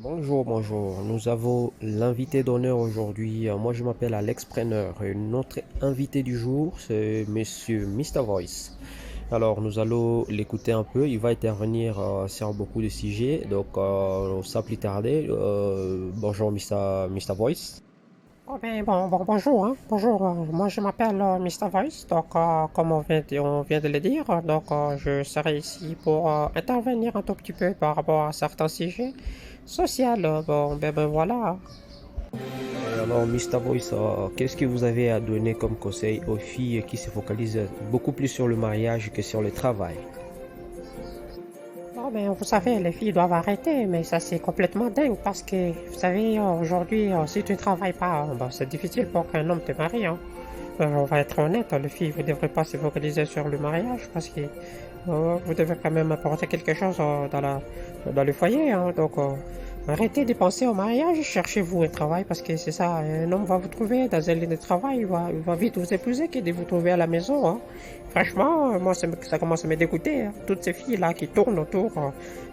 Bonjour, bonjour. Nous avons l'invité d'honneur aujourd'hui. Moi, je m'appelle Alex Preneur. Et notre invité du jour, c'est Monsieur Mr. Voice. Alors, nous allons l'écouter un peu. Il va intervenir sur beaucoup de sujets. Donc, sans plus tarder, bonjour Mr. Voice. Oh ben, bonjour, hein. Bonjour, moi je m'appelle Mr. Voice, donc comme on vient de le dire, je serai ici pour intervenir un tout petit peu par rapport à certains sujets sociaux. Ben voilà. Et alors, Mr. Voice, qu'est-ce que vous avez à donner comme conseil aux filles qui se focalisent beaucoup plus sur le mariage que sur le travail? Bon ben, vous savez, les filles doivent arrêter, mais ça c'est complètement dingue parce que, vous savez, aujourd'hui, si tu ne travailles pas, ben, c'est difficile pour qu'un homme te marie, hein. On va être honnête, les filles, vous ne devrez pas se focaliser sur le mariage parce que vous devez quand même apporter quelque chose dans le foyer, hein. Donc, arrêtez de penser au mariage, cherchez-vous un travail parce que c'est ça, un homme va vous trouver dans un lieu de travail, il va vite vous épouser que de vous trouver à la maison, hein. Franchement, moi, ça commence à me dégoûter, hein. Toutes ces filles-là qui tournent autour,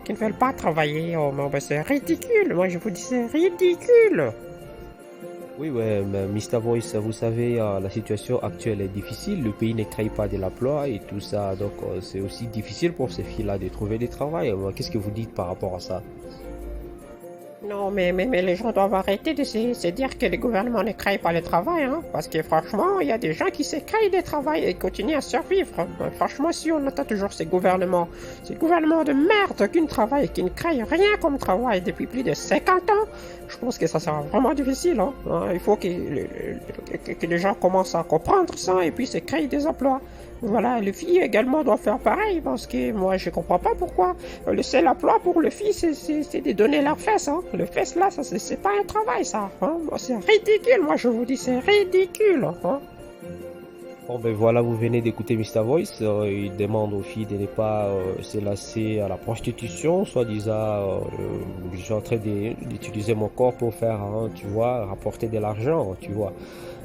qui ne veulent pas travailler, oh, ben, c'est ridicule. Moi, je vous dis, c'est ridicule. Oui, ouais, mais Mr. Voice, vous savez, la situation actuelle est difficile, le pays ne crée pas de l'emploi et tout ça, donc c'est aussi difficile pour ces filles-là de trouver du travail. Qu'est-ce que vous dites par rapport à ça? Non, mais les gens doivent arrêter de se dire que le gouvernement ne crée pas le travail, hein, parce que franchement, il y a des gens qui se créent des travail et continuent à survivre, hein. Franchement, si on attend toujours ces gouvernements de merde qui ne travaillent et qui ne créent rien comme travail depuis plus de 50 ans, je pense que ça sera vraiment difficile, hein. Il faut que les gens commencent à comprendre ça et puis se créer des emplois. Voilà, les filles également doivent faire pareil parce que moi je comprends pas pourquoi le seul emploi pour les filles c'est de donner leurs fesses, hein. Le fesse là, ça c'est pas un travail ça, hein. C'est ridicule, moi je vous dis c'est ridicule, hein. Bon, ben voilà, vous venez d'écouter Mr. Voice, il demande aux filles de ne pas se lasser à la prostitution, soi-disant, je suis en train d'utiliser mon corps pour faire, hein, tu vois, rapporter de l'argent, tu vois.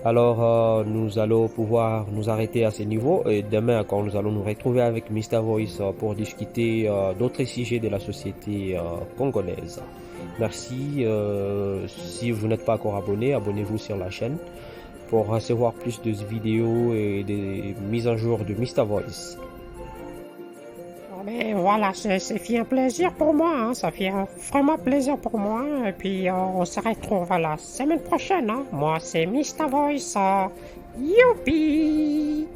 Alors, nous allons pouvoir nous arrêter à ce niveau et demain, quand nous allons nous retrouver avec Mr. Voice pour discuter d'autres sujets de la société congolaise. Merci. Si vous n'êtes pas encore abonné, abonnez-vous sur la chaîne pour recevoir plus de vidéos et des mises à jour de Mr. Voice. Bon, ben voilà, c'est fait un plaisir pour moi, hein. Ça fait vraiment plaisir pour moi. Et puis on se retrouve la semaine prochaine, hein. Moi c'est Mr. Voice. Youpi!